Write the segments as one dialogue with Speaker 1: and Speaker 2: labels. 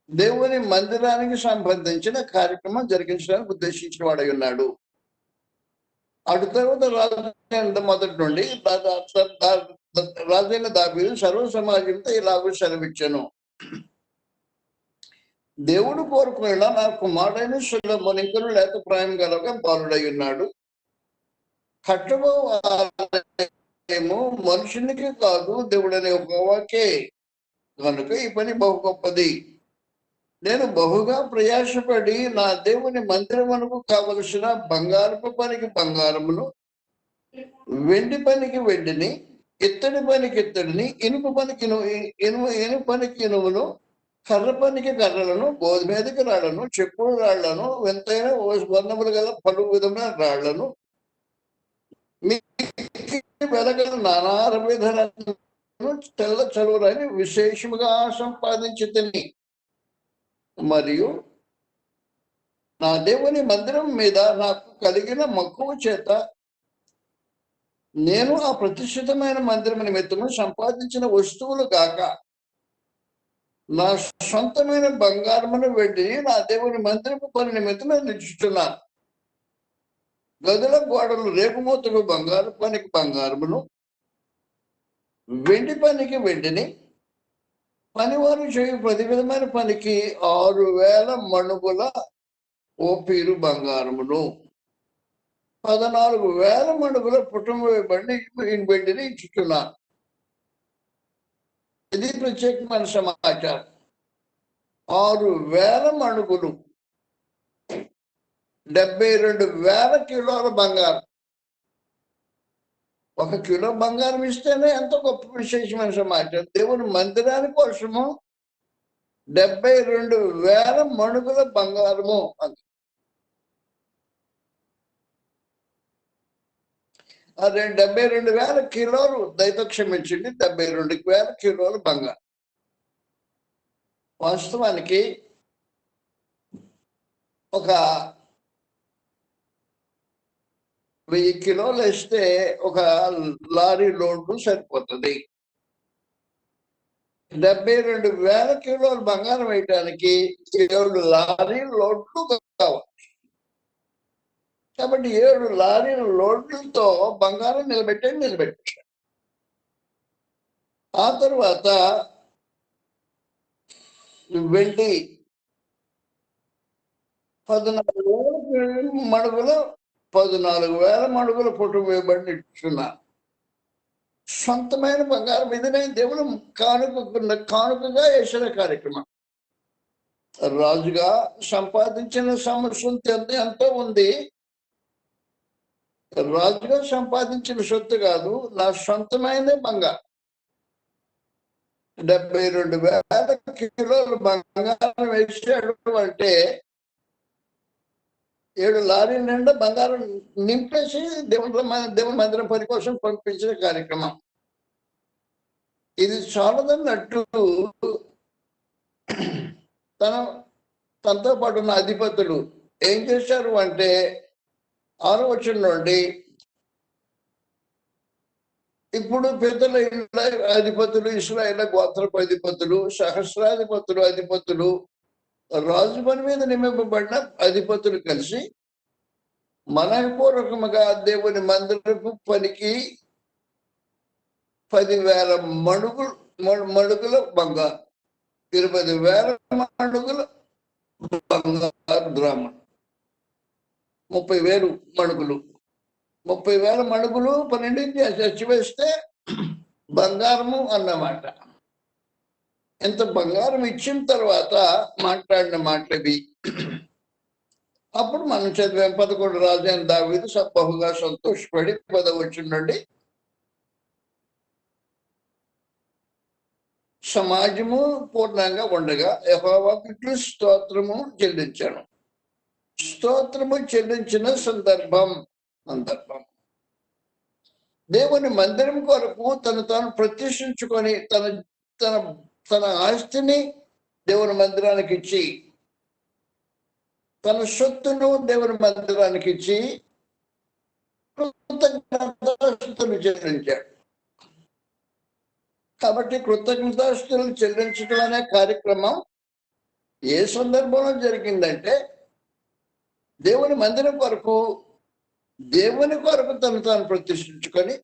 Speaker 1: దేవుని మందిరానికి సంబంధించిన కార్యక్రమం జరిగించడానికి ఉద్దేశించిన వాడై ఉన్నాడు. అటు తర్వాత రాజు మొదటి నుండి రాజైన దావీదు సర్వ సమాజంతో ఇలాగూ సెలవిచ్చాను. దేవుడు కోరుకునేలా నా కుమారుడైన సొలొమోను ఇంకను లేత ప్రాయం గలగా బాలుడై ఉన్నాడు. కట్టబో ఆలయము మనుషునికి కాదు, దేవుడనే యెహోవాకే కనుక ఈ పని బహు గొప్పది. నేను బహుగా ప్రయాసపడి నా దేవుని మందిరమునకు కావలసిన బంగారపు పనికి బంగారమును, వెండి పనికి వెండిని, ఇత్తడి పనికి ఇత్తడిని, ఇనుప పనికి ఇనుప పనికి ఇనుమును, కర్ర పనికి కర్రలను, గోధుమేదకి రాళ్లను, చెప్పుడు రాళ్లను, వింతైన వర్ణములు గల పలు విధమైన రాళ్లను, వెలగల నానా విధాలను తెల్ల చలువలని విశేషముగా సంపాదించి తిని, మరియు నా దేవుని మందిరం మీద నాకు కలిగిన మక్కువ చేత నేను ఆ ప్రతిష్ఠితమైన మందిరం నిమిత్తము సంపాదించిన వస్తువులు గాక నా సొంతమైన బంగారమును వెండిని నా దేవుని మందిరపు పని నిమిత్తం నేను ఇచ్చుతున్నాను. గదుల గోడలు రేపుమూతకు బంగారు పనికి బంగారమును, వెండి పనికి వెండిని, పనివారు చేయు ప్రతి విధమైన పనికి 6,000 మణుగుల ఓపీరు బంగారమును, 14,000 మణుగుల పుటం వేయబడి వెండిని ఇచ్చుతున్నాను. ఇది ప్రత్యేకమైన సమాచారం. 6,000 మణుగులు, 72,000 కిలోల బంగారం. 1 కిలో బంగారం ఇస్తేనే ఎంతో గొప్ప విశేషమైన సమాచారం. దేవుని మందిరాని కోసము 72,000 మణుగుల బంగారము. అదే 72,000 కిలోలు, దయతో క్షమించండి, 72,000 కిలోల బంగారం. వాస్తవానికి ఒక 1000 కిలోలు వేస్తే ఒక లారీ లోడ్లు సరిపోతుంది. 72,000 కిలోల బంగారం వేయటానికి 7 లారీ లోడ్లు కావాలి. కాబట్టి 7 లారీ లోడ్లతో బంగారం నిలబెట్టాడు. ఆ తర్వాత వెండి 14,000 మణుగులు, 14,000 మణుగుల పుట్టు వేయబడి ఇచ్చున్నారు. సొంతమైన బంగారం. ఇది నేను దేవుడు కానుకగా వేసిన కార్యక్రమం. రాజుగా సంపాదించిన సొత్తు ఎంతో ఉంది. రాజుగా సంపాదించిన సొత్తు కాదు, నా సొంతమైన బంగారం. 72,000 కిలోలు బంగారం వేసాడు అంటే 7 లారీల నిండా బంగారం నింపేసి దేవుని మందిరం పని కోసం పంపించిన కార్యక్రమం. ఇది చాలదన్నట్టు తనతో పాటు ఉన్న అధిపతులు ఏం చేశారు అంటే 6వ వచనం నుండి, ఇప్పుడు పెద్దల అధిపతులు, ఇశ్రాయేలు గోత్రపు అధిపతులు, సహస్రాధిపతులు, అధిపతులు, రాజు పని మీద నియమింపబడిన అధిపతులు కలిసి మనఃపూర్వకముగా దేవుని మందిరపు పనికి 10,000 మణుగుల బంగారు, 20,000 మణుగుల బంగారు ద్రామం, 30,000 మణుగులు. 30,000 మణుగులు 12 చచ్చివేస్తే బంగారము అన్నమాట. ఇంత బంగారం ఇచ్చిన తర్వాత మాట్లాడిన మాటవి. అప్పుడు మనం చదివాం 11 రాజైన దావీదు బహుగా సంతోషపడి 10వ వచనం నుండి, సమాజము పూర్ణంగా ఉండగా యెహోవాకు స్తోత్రము చెల్లించాను. స్తోత్రము చెల్లించిన సందర్భం దేవుని మందిరం కొరకు తాను ప్రతిష్ఠించుకొని తన ఆస్తిని దేవుని మందిరానికి ఇచ్చి, తన సొత్తును దేవుని మందిరానికి ఇచ్చి కృతజ్ఞతాస్తుతులు చెల్లించాడు. కాబట్టి కృతజ్ఞతాస్తుతులు చెల్లించడం అనే కార్యక్రమం ఏ సందర్భంలో జరిగిందంటే దేవుని మందిరం కొరకు, దేవుని కొరకు తను తాను ప్రతిష్ఠించుకొని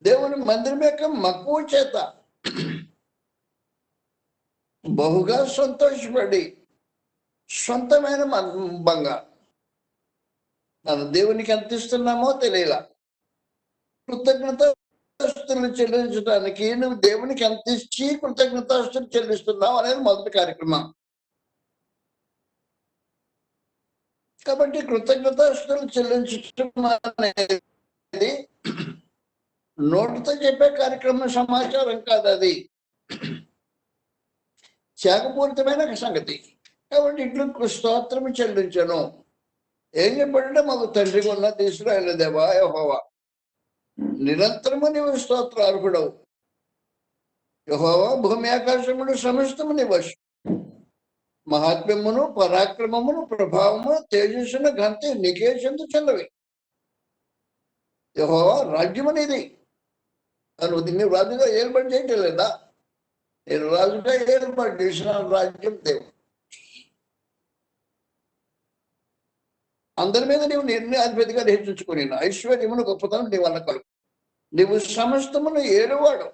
Speaker 1: దేవుని మందిరం యొక్క మక్కువ చేత బహుగా సంతోషపడి సొంతమైన బంగారు మనం దేవునికి ఎంత ఇస్తున్నామో తెలియలా. కృతజ్ఞతాస్తులు చెల్లించడానికి నువ్వు దేవునికి ఎంత ఇచ్చి కృతజ్ఞతాస్తులు చెల్లిస్తున్నావు అనేది మొదటి కార్యక్రమం. కాబట్టి కృతజ్ఞతాస్తులు చెల్లించడం అనేది నోటితో చెప్పే కార్యక్రమం, సమాచారం కాదు, అది త్యాగపూరితమైన సంగతి. కాబట్టి ఇట్లు స్తోత్రం చెల్లించను. ఏం చెప్పాడంటే, మాకు తండ్రిగా ఉన్న ఇశ్రాయేలు దేవా యెహోవా, నిరంతరము నీవు స్తోత్రార్హుడవు. యెహోవా భూమి ఆకాశములు సమస్తము నీ వశం. మహాత్మ్యమును పరాక్రమమును ప్రభావము తేజస్సును ఘనత నీకే చెందుచున్నవి. యెహోవా రాజ్యము నీది. నువ్వు రాజుగా ఏర్పాటు చేయటం లేదా? నేను రాజుగా ఏర్పాటు చేసిన రాజ్యం దేవుడు. అందరి మీద నీవు నిర్ణయాధిపతిగా హెచ్చించుకుని ఐశ్వర్యమును గొప్పతనం నీ వల్ల కలుగు. నీవు సమస్తమును ఏడువాడు,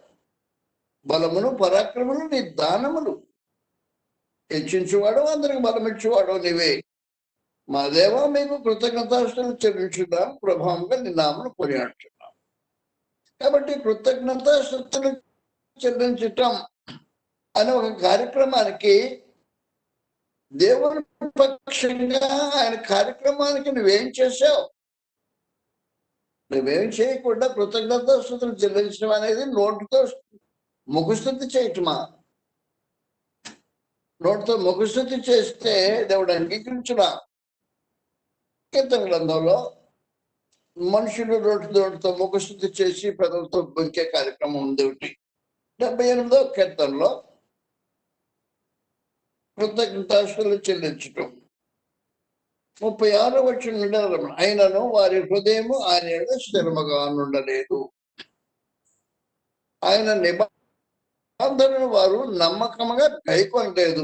Speaker 1: బలమును పరాక్రములు నీ దానములు. హెచ్చించువాడు, అందరికి బలం ఇచ్చేవాడు నీవే. మా దేవ, మీకు కృతజ్ఞతాస్తులు చెల్లించున్నాం, ప్రభావంగా నీ నామను కొనియాడుతున్నాం. కాబట్టి కృతజ్ఞతాస్తులు చెల్లించటం అనే ఒక కార్యక్రమానికి, దేవుని పక్షంగా ఆయన కార్యక్రమానికి నువ్వేం చేసావు? నువ్వేం చేయకుండా కృతజ్ఞతాస్తుతులు చెల్లించడం అనేది నోటితో ముఖస్థుతి చేయటమా? నోటితో ముఖస్థుతి చేస్తే దేవుడు అంగీకరించుడా? కీర్తన గ్రంథంలో మనుషులు నోటితో ముఖస్థుతి చేసి పెదవులతో బొంకే కార్యక్రమం ఉంది. 78వ కీర్తనలో కృతజ్ఞతాస్తులు చెల్లించటం 36వ వచనం నుండి అయినను వారి హృదయము ఆయన స్థిరముగా నుండలేదు. ఆయన నిబంధనను వారు నమ్మకముగా గైకొనలేదు.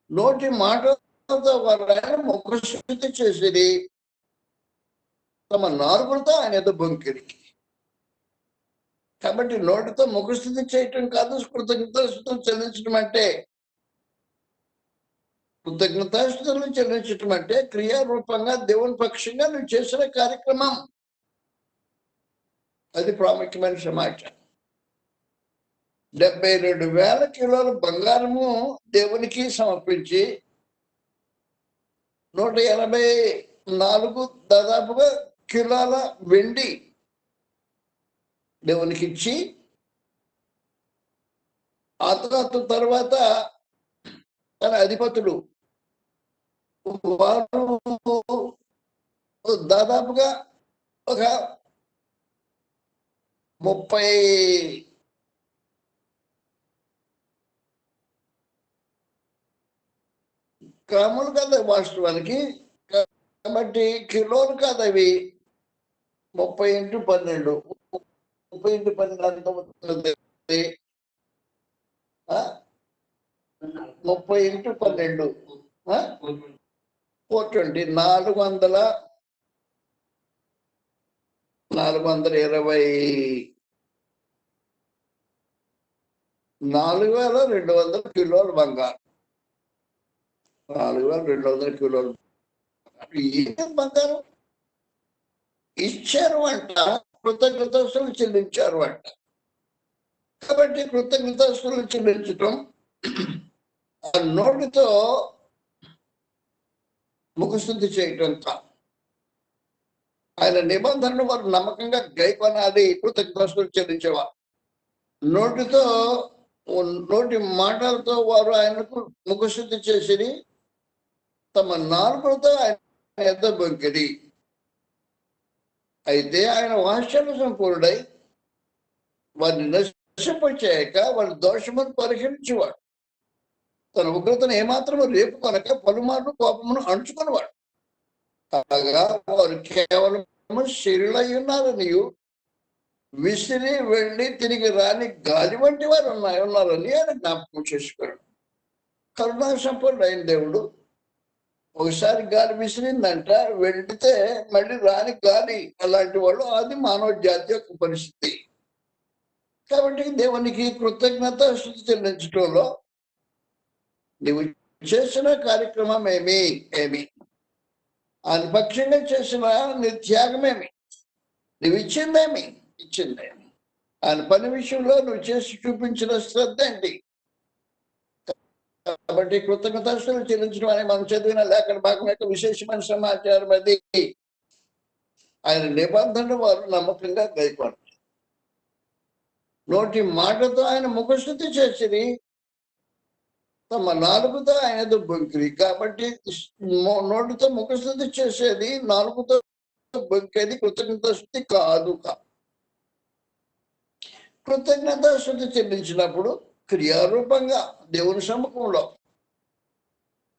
Speaker 1: నోటి మాటలతో వారు ఆయన ముఖస్థుతి చేసిరి, తమ నాలుగులతో ఆయన ఏదో బొంకిరి. కాబట్టి నోటితో ముఖస్థుతి చేయటం కాదు కృతజ్ఞతాస్తుతులు చెల్లించడం అంటే. కృతజ్ఞతాస్తుతులు చెల్లించటం అంటే క్రియారూపంగా దేవుని పక్షంగా నువ్వు చేసిన కార్యక్రమం. అది ప్రాముఖ్యమైన సమాచారం. 72,000 కిలోల బంగారము దేవునికి సమర్పించి 184 దాదాపుగా కిలోల వెండి దేవునికి ఇచ్చి, ఆ తర్వాత తన అధిపతులు వారు దాదాపుగా ఒక 30 గ్రాములు కదా వాస్తవానికి. కాబట్టి కిలోలు కాదు అవి. 30 × 12 30 × 12 ఎంత అవుతుంది? 30 × 12 420 4,200 కిలోలు బంగారం. 4,200 కిలోలు ఏం బంగారం ఇచ్చారు అంట, కృతజ్ఞతాస్తులు చెల్లించారు అంట. కాబట్టి కృతజ్ఞతాస్తులు చెల్లించటం ఆ నోటితో ముఖస్థుతి చేయటం కాదు. ఆయన నిబంధనను వారు నమ్మకంగా గైకొనాలి. కృతజ్ఞతాస్తులు చెల్లించేవారు నోటి మాటలతో వారు ఆయనకు ముఖస్థుతి చేసి తమ నాలుగులతో ఆయన ఎద్ద బొంకిరి. అయితే ఆయన వాత్సల్య సంపూర్ణుడై వారిని నశింపచేయక వారి దోషమును పరిహరించేవాడు. తన ఉగ్రతను ఏమాత్రము రేపు కనుక పలుమార్లు కోపమును అణుచుకునేవాడు. కాగా వారు కేవలం శిరులై ఉన్నారని, విసిరి వెళ్ళి తిరిగి రాని గాలి వంటి వారు ఉన్నారని ఆయన జ్ఞాపకం చేసుకోడు. కరుణా సంపన్నుడు అయిన దేవుడు ఒకసారి గాలి విసిరిందంట, వెళితే మళ్ళీ రాని గాలి అలాంటి వాళ్ళు. అది మానవ జాతి యొక్క పరిస్థితి. కాబట్టి దేవునికి కృతజ్ఞత స్తుతి చెల్లించడంలో నువ్వు చేసిన కార్యక్రమం ఏమి ఆయన పక్షంగా చేసిన నీ త్యాగమేమి, నువ్వు ఇచ్చిందేమి ఆయన పని విషయంలో నువ్వు చేసి చూపించిన శ్రద్ధ ఏంటి? కాబట్టి కృతజ్ఞతాస్తులు చెల్లించడం అనే మనం చదివిన లేఖన భాగం యొక్క విశేషమైన సమాచారం అది. ఆయన నిబంధన వారు నమ్మకంగా గైకొన్నారు. నోటి మాటతో ఆయన ముఖస్థుతి చేసిరి, తమ నాలుగుతో ఆయన బొంకిరి. కాబట్టి నోటితో ముఖస్థుతి చేసేది, నాలుగుతో బొంకేది కృతజ్ఞతాస్తుతి కాదు. కృతజ్ఞతాస్తుతి చెల్లించినప్పుడు క్రియారూపంగా దేవుని సముఖంలో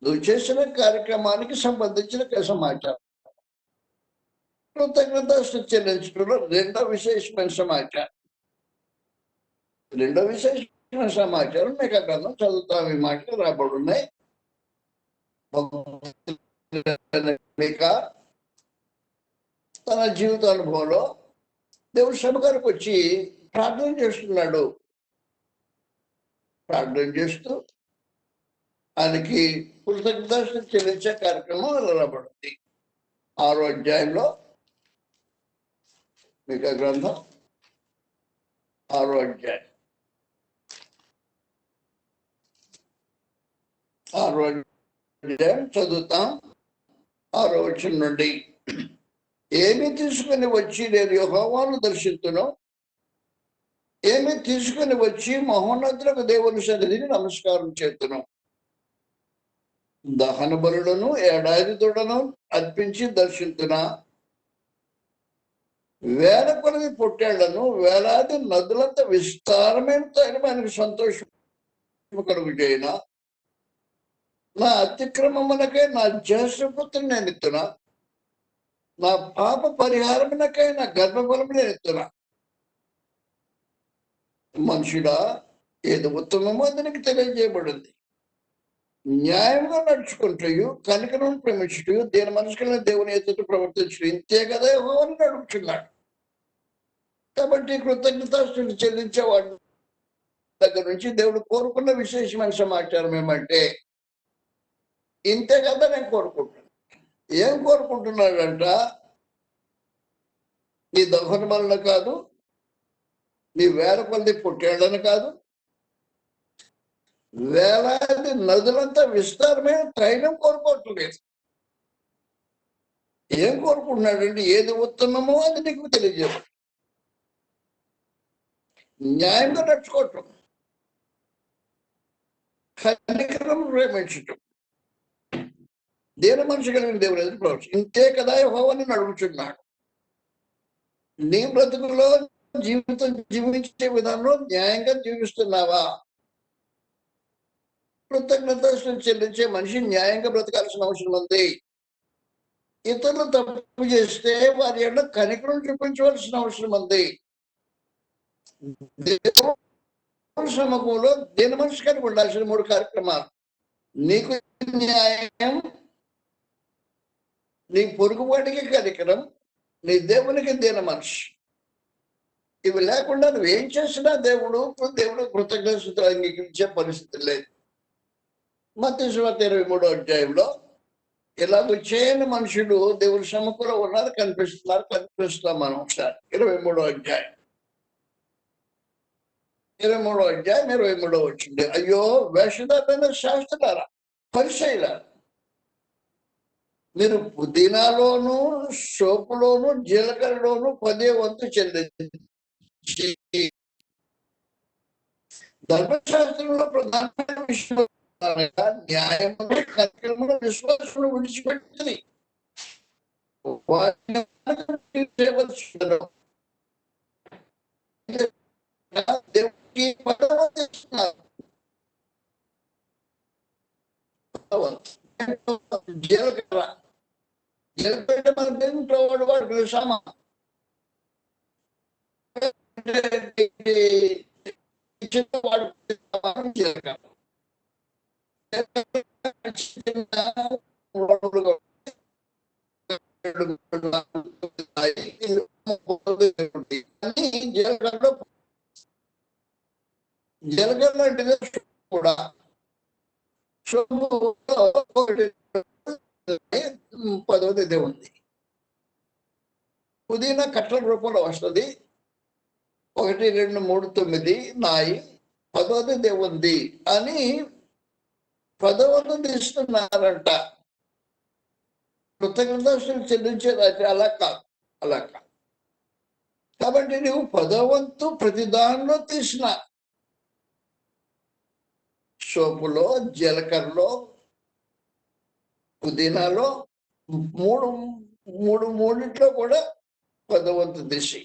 Speaker 1: నువ్వు చేసిన కార్యక్రమానికి సంబంధించిన సమాచారం. కృతజ్ఞతాస్తుతి చెల్లించడంలో రెండో విశేషమైన సమాచారం మీకు అక్కడ చదువుతాం. ఈ మాటలు రాబడి ఉన్నాయి. తన జీవిత అనుభవంలో దేవుడు సభగారికి వచ్చి ప్రార్థన చేస్తున్నాడు. ప్రార్థన చేస్తూ ఆయనకి కృతజ్ఞతాస్తుతి చెల్లించే కార్యక్రమం రాబడింది. 6వ అధ్యాయంలో మీకు గ్రంథం 6వ అధ్యాయం 6వ అధ్యాయం చదువుతాం. 6వ వచనం నుండి, ఏమి తీసుకుని వచ్చి నేను యెహోవాను దర్శించును, ఏమి తీసుకుని వచ్చి మహోన్నతులకు దేవుని సన్నిధిని నమస్కారం చేతును, దహన బలులను ఏడాది దొడను అర్పించి దర్శించునా, వేల కొలది పొట్టేళ్లను వేలాది నదులంత విస్తారమైన తైలమానికి సంతోషం కలుగు చేయన, నా అతిక్రమమునకై నా జ్యేష్ఠపుత్రుని నేను ఎత్తునా, నా పాప పరిహారమునకై నా గర్భఫలము నేను ఎత్తునా. మనుషుడా, ఏది ఉత్తమమో అతనికి తెలియజేయబడింది. న్యాయంగా నడుచుకుంటూ కనికరం ప్రేమించుటూ దేని మనసుకెళ్ళిన దేవుని ఎదుట ప్రవర్తించు, ఇంతే కదా యెహోవాను నడుపుతున్నాడు. కాబట్టి కృతజ్ఞతాస్తుతి చెల్లించేవాడు దగ్గర నుంచి దేవుడు కోరుకున్న విశేషమైన సమాచారం ఏమంటే, ఇంతే కదా నేను కోరుకుంటున్నాను. ఏం కోరుకుంటున్నాడంట? నీ దహన వలన కాదు, నీ వేల కొలది పుట్టేళ్లను కాదు, వేలాది నదులంతా విస్తారమైన తైలం కోరుకోవట్లేదు. ఏం కోరుకుంటున్నాడంటే, ఏది ఉత్తమమో అది నీకు తెలియజేయదు. న్యాయంగా నడుచుకోవటం, కనికరం ప్రేమించటం, దేని మనిషి కలిగిన దేవుడు ఎదురు ప్రవర్తి, ఇంతే కదా యెహోవాను నడుపుచున్నాడు. నీ బ్రతుకులో జీవితం జీవించే విధానంలో న్యాయంగా జీవిస్తున్నావా? కృతజ్ఞతాస్తుతి చెల్లించే మనిషి న్యాయంగా బ్రతకాల్సిన అవసరం ఉంది. ఇతరులు తప్పు చేస్తే వారి ఎడల కనికరం చూపించవలసిన అవసరం ఉంది. దేవుని సముఖంలో దేని మనిషి కలిగి ఉండాల్సిన 3 కార్యక్రమాలు: నీకు న్యాయం, నీ పొరుగువాడికి కనికరం, నీ దేవునికి దీన మనిషి. ఇవి లేకుండా నువ్వేం చేసినా దేవుడు కృతజ్ఞతలు అంగీకరించే పరిస్థితి లేదు. మత్తయి సువార్త 23వ అధ్యాయంలో ఇలాగ చేయని మనుషులు దేవుని సముఖంలో ఉన్నారు, కనిపిస్తున్నాం మనం. ఒకసారి 23వ అధ్యాయం 23వ వచ్చింది. అయ్యో వేషధారణ శాస్త్రులారా, పరిచయులారా, మీరు పుదీనాలోను సోపులోను జీలకర్రలోను 10వ వంతు చెల్లించి ధర్మశాస్త్రంలో ప్రధానమైన విషయం న్యాయమును కనికరమును విశ్వాసమును విడిచిపెట్టింది దేవుడికి జీలకర్ర మన దేవుంట్లో వాడు సామా వాడు జీలకర్ర జలగడ లాంటిదే కూడా పదవది ఉంది. పుదీనా కట్టల రూపంలో వస్తుంది. 1, 2, 3, 9 నాయి 10వది ఉంది అని 10వది ఇస్తున్నారంట. కృతజ్ఞతలు చెల్లించేది అలా కాదు, అలా కాదు. కాబట్టి నువ్వు 10వ ప్రతి దానిలో తీసిన సోపులో, జీలకర్రలో, పుదీనాలో మూడిట్లో కూడా 10వ తీసి.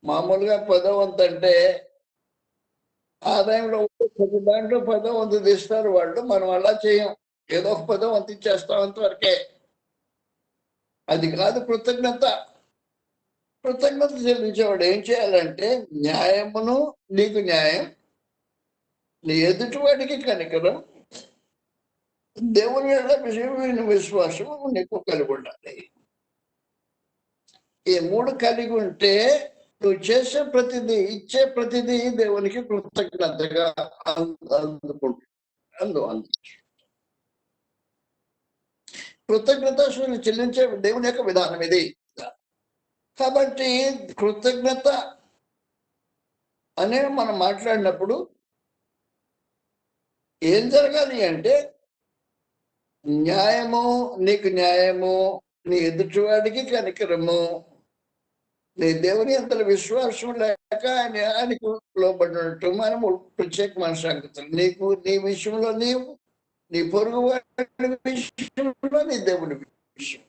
Speaker 1: మామూలుగా 10వ అంటే ఆదాయంలో ప్రతి దాంట్లో 10వ తీస్తారు వాళ్ళు. మనం అలా చేయం, ఏదో ఒక 10వ ఇచ్చేస్తాం వరకే. అది కాదు కృతజ్ఞత. కృతజ్ఞత చెల్లించేవాడు ఏం చేయాలంటే, న్యాయమును నీకు న్యాయం, నీ ఎదుటివాడికి కనికరం, దేవుని మీద విశ్వాసం నీకు కలిగి ఉండాలి. ఈ 3 కలిగి ఉంటే నువ్వు చేసే ప్రతిదీ, ఇచ్చే ప్రతిదీ దేవునికి కృతజ్ఞతగా అందుకుంటు. కృతజ్ఞత చెల్లించే దేవుని యొక్క విధానం ఇది. కాబట్టి కృతజ్ఞత అనే మనం మాట్లాడినప్పుడు ఏం జరగాలి అంటే, న్యాయము నీకు న్యాయము, నీ ఎదుటివాడికి కనికరము, నీ దేవుని అంతల విశ్వాసం లేక ఆయనకు లోబడినట్టు మనము ప్రత్యేకమైన సంగతులు. నీకు నీ విషయంలో నీవు, నీ పొరుగు వాడి విషయంలో నీ దేవుని విషయం.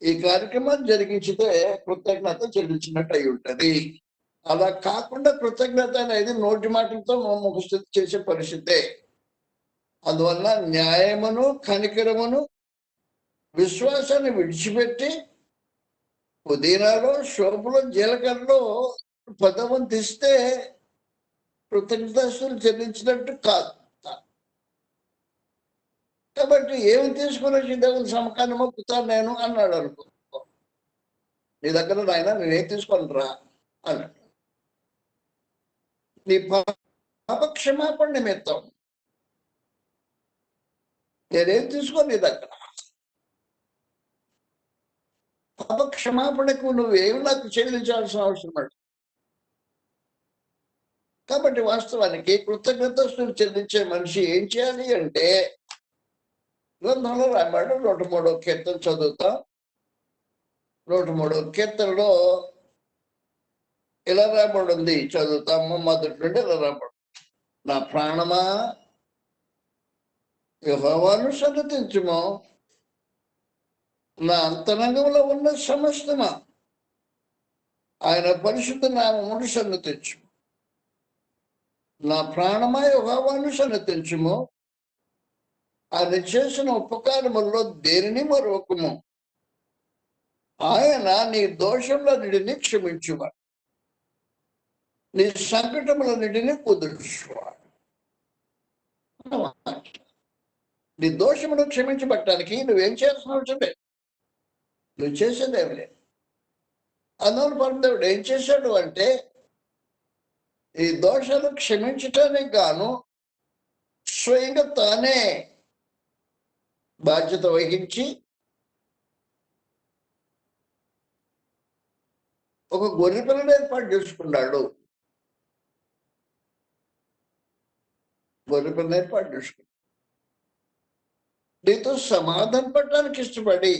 Speaker 1: ఈ కార్యక్రమాన్ని జరిగించితే కృతజ్ఞత చెల్లించినట్టు అయి ఉంటది. అలా కాకుండా కృతజ్ఞత అనేది నోటి మాటలతో ముఖస్థితి చేసే పరిస్థితే. అందువల్ల న్యాయమును, కనికరమును, విశ్వాసాన్ని విడిచిపెట్టి పుదీనాలో, సోపులో, జీలకర్రలో 10వ తీస్తే కృతజ్ఞతలు చెల్లించినట్టు కాదు. కాబట్టి ఏమి తీసుకుని వచ్చి దేవుని సమకాన్ని మొక్కుతాను నేను అన్నాడు అనుకో. నీ దగ్గర నాయన నేనేం తీసుకొని రా అన్నాడు. నీ పాప క్షమాపణ నిమిత్తం నేనేం తీసుకొని నీ దగ్గర, పాప క్షమాపణకు నువ్వేమి నాకు చెల్లించాల్సిన అవసరం పడు. కాబట్టి వాస్తవానికి కృతజ్ఞతలు చెల్లించే మనిషి ఏం చేయాలి అంటే, గ్రంథంలో రాబడి 103వ కీర్తన చదువుతాం. 103వ కీర్తనలో ఇలా రాబడి ఉంది, చదువుతాము. మొదటి నుండి ఇలా రాబడి, నా ప్రాణమా యెహోవాను సన్నతించుము, నా అంతరంగంలో ఉన్న సమస్తమా ఆయన పరిశుద్ధ నామమును సన్నతించు. నా ప్రాణమా యెహోవాను సన్నతించుము, ఆయన చేసిన ఉపకారముల్లో దేనిని మరొకము. ఆయన నీ దోషములన్నిటిని క్షమించువాడు, నీ సంకటములన్నిటిని కుదుర్చువాడు. నీ దోషమును క్షమించబట్టడానికి నువ్వేం చేయాల్సిన అవసరం లేదు, నువ్వు చేసేదేమి లేదు. అందువల్ల పరమదేవుడు ఏం చేశాడు అంటే, ఈ దోషాలు క్షమించటానికి గాను స్వయంగా తానే బాధ్యత వహించి ఒక గొర్రె పిల్లని ఏర్పాటు చేసుకున్నాడు. గొర్రె పిల్లని ఏర్పాటు చేసుకున్నాడు. నీతో సమాధాన పడటానికి ఇష్టపడి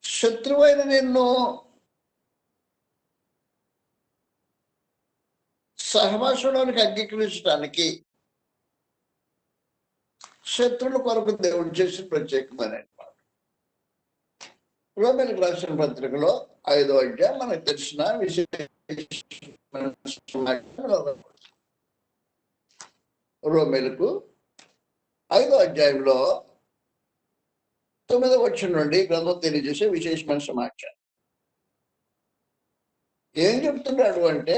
Speaker 1: శత్రువైన నిన్ను సహవాసంలోనికి అంగీకరించడానికి శత్రువుల కొరకు దేవుడు చేసిన ప్రత్యేకమైన రోమేలకు రాసిన పత్రికలో 5వ అధ్యాయం మనకు తెలిసిన రోమేలకు 5వ అధ్యాయంలో 9వ వచనం నుండి గ్రంథం తెలియజేసే విశేషమైన సమాచారం. ఏం చెప్తున్నాడు అంటే,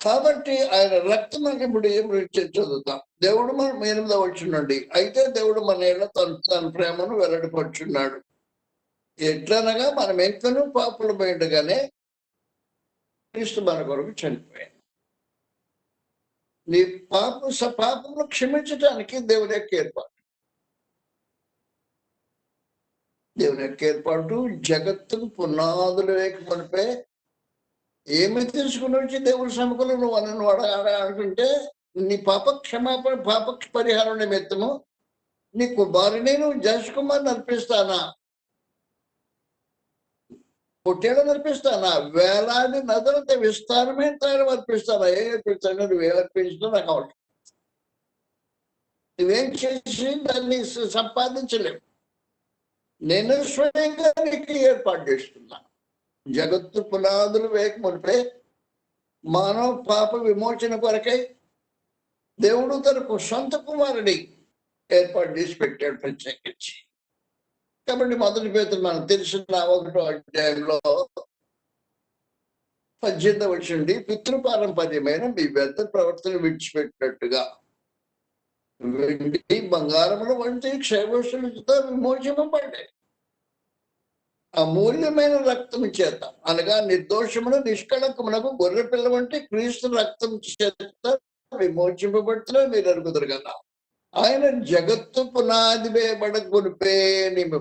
Speaker 1: కాబట్టి ఆయన రక్తం మనకి ఇప్పుడు ఏం చదువుతాం. దేవుడు మనం 8వ వచనండి, అయితే దేవుడు మన ఏళ్ళ తన ప్రేమను వెల్లడిపరుచున్నాడు. ఎట్లనగా మనం ఎంతనూ పాపులు బయటగానే క్రీస్తు మన కొరకు చనిపోయాడు. నీ పాపమును క్షమించడానికి దేవుని యొక్క ఏర్పాటు. దేవుని యొక్క ఏర్పాటు జగత్తుకు పునాదులు వేయకపోతే ఏమి తీసుకుని వచ్చి దేవుడి సముఖంలో నువ్వు అన్నను అంటుంటే నీ పాప పరిహారం నిమిత్తము నీ కుమారుని నువ్వు జస్కుమార్ని అర్పిస్తానా, పొట్టేళ్ళని అర్పిస్తానా, వేలాది నదులంత విస్తారమైన తైలం అర్పిస్తానా? ఏం అర్పిస్తాను? నువ్వేం అర్పించినా నాకు అవసరం. నువ్వేం చేసి దాన్ని సంపాదించలేవు. నేను స్వయంగా నీకు ఏర్పాటు చేస్తున్నా. జగత్తు పునాదులు వేయకమునిపే మానవ పాప విమోచన కొరకై దేవుడు తనకు సొంత కుమారుని ఏర్పాటు చేసి పెట్టాడు ప్రత్యేకించి. కాబట్టి మొదటి పేతురు మనం తెలిసిన 1వ అధ్యాయంలో 18వ వచనం, పితృపారంపర్యమైన మీ పెద్ద ప్రవర్తన విడిచిపెట్టినట్టుగా వెండి బంగారముల వంటి క్షయవస్తులతో విమోచనపడ్డాయి అమూల్యమైన రక్తం చేత, అనగా నిర్దోషమును నిష్కళంకమునకు గొర్రె పిల్ల వంటి క్రీస్తు రక్తం చేత విమోచింపబడుతున్నా మీరు అరుగుతారు కదా. ఆయన జగత్తు పునాది వేయబడకునిపే నిమి.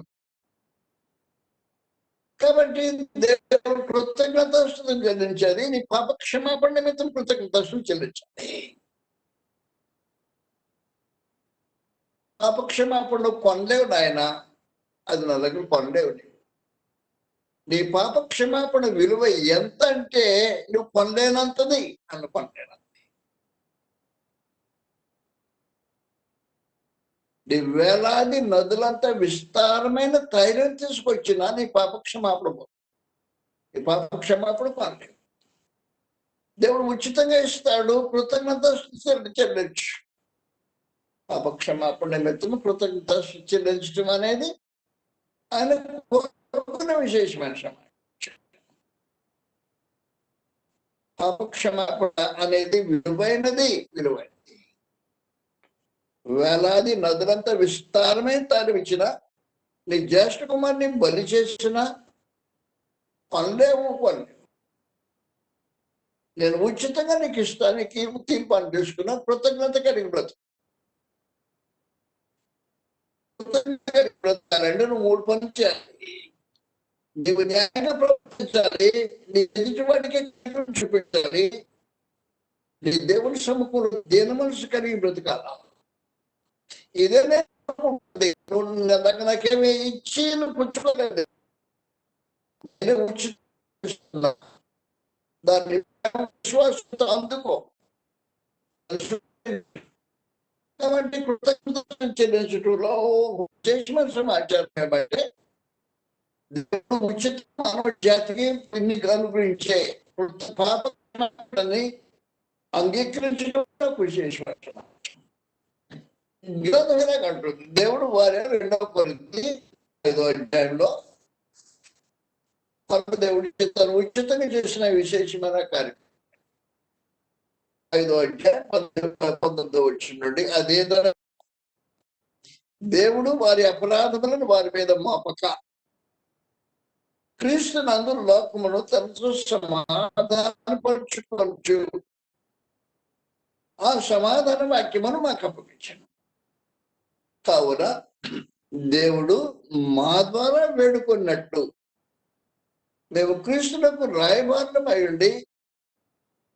Speaker 1: కాబట్టి దేవుడు కృతజ్ఞతాస్తులు చెల్లించాలి. నీ పాప క్షమాపణ నిమిత్తం కృతజ్ఞతాస్తులు చెల్లించాలి. పాప క్షమాపణ కొనలేవు నాయన, అది నా దగ్గర కొనలేవు. నీ పాప క్షమాపణ విలువ ఎంత అంటే నువ్వు కొనలేనంతది కొనలేనంత. నీ వేలాది నదులంతా విస్తారమైన తైలం తీసుకొచ్చినా నీ పాప క్షమాపణ నీ పాప క్షమాపణ కొనలేవు. దేవుడు ఉచితంగా ఇస్తాడు, కృతజ్ఞత చెల్లించు. పాప క్షమాపణ నిమిత్తము కృతజ్ఞత చెల్లించడం అనేది ఆయన కోరుకున్న విశేషమైన సమాచారం. పాప క్షమాపణ అనేది విలువైనది. వేలాది నదులంతా విస్తారమైన తాను ఇచ్చిన నీ జ్యేష్ఠ కుమార్ని బలి చేసిన కొనలేవు. నేను ఉచితంగా నీకు ఇష్టానికి తీర్మానం తీసుకున్నా. కృతజ్ఞత కలిగి బ్రతుకు. బ్రతకాలంటే నువ్వు 3 పనులు చేయాలి. నీవు న్యాయంగా ప్రవర్తించాలి, నీ ఎదుటి వాడికి చూపించాలి, నీ దేవుని సముఖంలో దేని మనసు కలిగి బ్రతకాల. ఇదే నాకేమి ఇచ్చి నువ్వు పుచ్చుకోలేదు. దాన్ని విశ్వాసంతో అందుకో. కాబట్టి కృతజ్ఞత చెల్లించడంలో చేసిన సమాచారం ఏమంటే ఉచిత మానవ జాతికి అనుగ్రహించే పాపని అంగీకరించడం విశేషమైన సమాచారం. అంటుంది దేవుడు వారి 2వ కొరింథీ 5వ అధ్యాయంలో దేవుడు తను ఉచితంగా చేసిన విశేషమైన కార్యక్రమం 5వ అధ్యాయం 19వ వచనం నుండి, అదే దేవుడు వారి అపరాధములను వారి మీద మోపక క్రీస్తు నందు లోకమును తనతో సమాధానపరచుకోవచ్చు ఆ సమాధాన వాక్యమును మాకు అప్పగించాను. కావున దేవుడు మా ద్వారా వేడుకున్నట్టు మేము క్రీస్తులకు రాయబారం అయ్యండి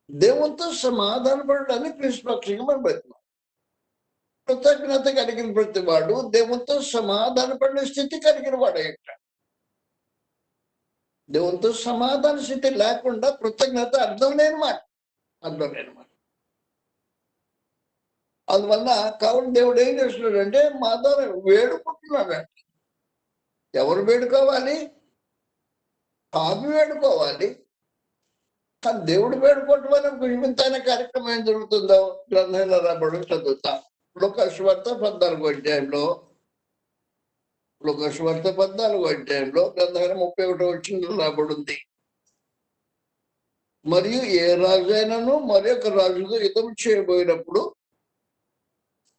Speaker 1: దేవునితో సమాధానపడడానికి క్రీస్తు పక్షంగా మనం బతున్నాం. కృతజ్ఞత కలిగిన ప్రతి వాడు దేవునితో సమాధానపడిన స్థితి కలిగిన వాడు ఏంట. దేవునితో సమాధాన స్థితి లేకుండా కృతజ్ఞత అర్థం లేని మాట. అందువల్ల కావున దేవుడు ఏం చేస్తున్నాడంటే మా ద్వారా వేడుకుంటున్నాడు. ఎవరు వేడుకోవాలి? పాపి వేడుకోవాలి. కానీ దేవుడు వేడుకోవటం వల్ల వింతైన కార్యక్రమం ఏం జరుగుతుందో గ్రంథంలో రాబడి చదువుతాం. లోకాసువార్త 14వ అధ్యాయంలో లోకాసువార్త 14వ అధ్యాయంలో గ్రంథం 31వ వచనంలో రాబడి ఉంది. మరియు ఏ రాజు అయినను మరొక రాజుతో యుద్ధం చేయబోయినప్పుడు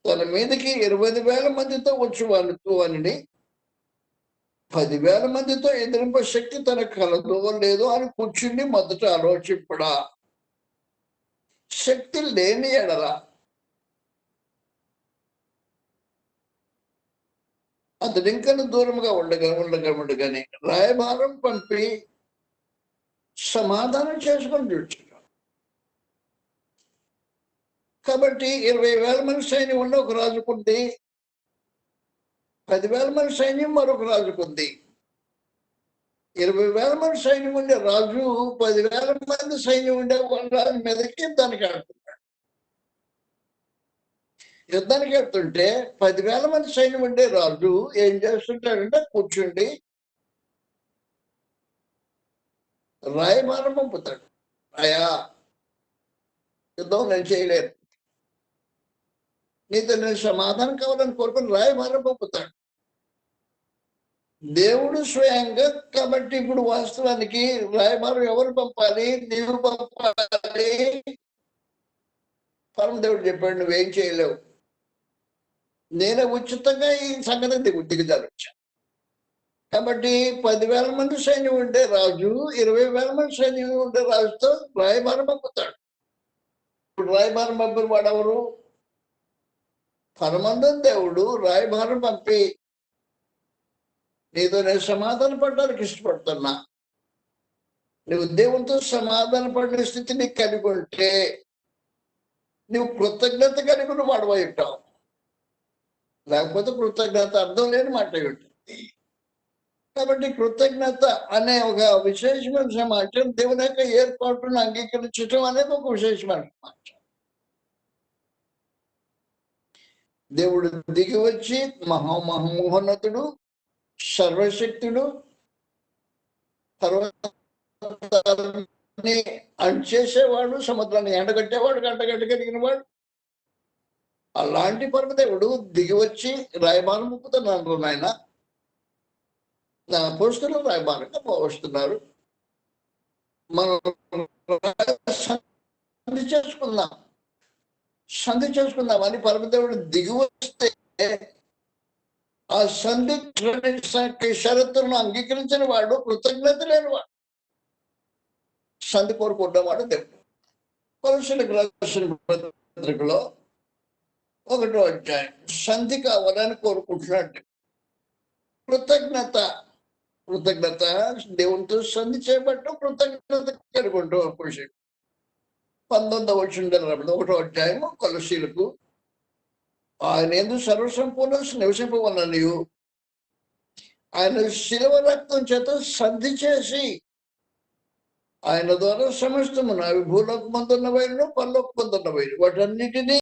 Speaker 1: తన మీదకి 20,000 మందితో వచ్చి వానిని 10,000 మందితో ఎదిరింప శక్తి తన కలదో లేదో అని కూర్చుని మొదట ఆలోచింపడా. శక్తి లేని ఎడల అతడు ఇంకా దూరంగా ఉండగలగానే రాయబారం పంపి సమాధానం చేసుకొని చూస్తున్నాడు. కాబట్టి 20,000 మంది సైన్యం ఉన్న ఒక రాజుకుంది, 10,000 మంది సైన్యం మరొక రాజుకుంది. 20,000 మంది సైన్యం ఉండే రాజు 10,000 మంది సైన్యం ఉండే రాజు మీదకి యుద్ధానికి ఆడుతున్నాడు. యుద్ధానికి వెళ్తుంటే 10,000 మంది సైన్యం ఉండే రాజు ఏం చేస్తుంటాడంటే కూర్చుండి రాయబారం పంపుతాడు. అయా, యుద్ధం నేను చేయలేను, నీతో నేను సమాధానం కావాలని కోరుకుని రాయబారం పంపుతాడు దేవుడు స్వయంగా. కాబట్టి ఇప్పుడు వాస్తవానికి రాయబారం ఎవరు పంపాలి? నీవు పంపాలి. పరమదేవుడు చెప్పాడు, నువ్వేం చేయలేవు, నేనే ఉచితంగా ఈ సంగతి దిగజాలొచ్చాను. కాబట్టి 10,000 మంది సైన్యం ఉండే రాజు 20,000 మంది సైన్యం ఉండే రాజుతో రాయబారం పంపుతాడు. ఇప్పుడు రాయబారం పంపిన వాడు ఎవరు? పరమందం దేవుడు రాయబారం పంపి నీతో నేను సమాధాన పడడానికి ఇష్టపడుతున్నా, నువ్వు దేవునితో సమాధాన పడిన స్థితి నీకు కలిగి ఉంటే నువ్వు కృతజ్ఞత కలిగిన వాడవై ఉంటావు. లేకపోతే కృతజ్ఞత అర్థం లేని మాట ఉంటుంది. కాబట్టి కృతజ్ఞత అనే ఒక విశేషమైన సమాచారం, దేవుని యొక్క ఏర్పాటును అంగీకరించడం అనేది ఒక విశేషమైన సమాచారం. దేవుడు దిగి వచ్చి మహోన్నతుడు, సర్వశక్తుడు, పర్వతాన్ని అణచేసేవాడు, సముద్రాన్ని ఎండగట్టేవాడు, గంటగట్టగలిగిన వాడు. అలాంటి పరమదేవుడు దిగి వచ్చి రాయబారం పంపుతున్నాడు. నాయన పోస్టులు రాయబారంగా పోస్తున్నారు, మనం సంధి చేసుకుందాం అని పరమదేవుడు దిగి వస్తే ఆ సంధి షరతులను అంగీకరించిన వాడు, కృతజ్ఞత లేని వాడు, సంధి కోరుకుంటున్నవాడు దేవుడు. కొలస్సీయులకు రాసిన పత్రికలో 1వ అధ్యాయం, సంధి కావాలని కోరుకుంటున్నాడు. కృతజ్ఞత దేవునితో సంధి చేపట్టడం, కృతజ్ఞత కలుగుంటూ పురుషుడు. 19వ వచనం 1వ అధ్యాయము కొలస్సీయులకు, ఆయన యందు సర్వసంపూర్ణ నివసింపవలననియు ఆయన శిలువ రక్తం చేత సంధి చేసి ఆయన ద్వారా సమస్తము, అవి భూలోకమందున్నవైనను పరలోకమందున్నవైన వాటన్నిటినీ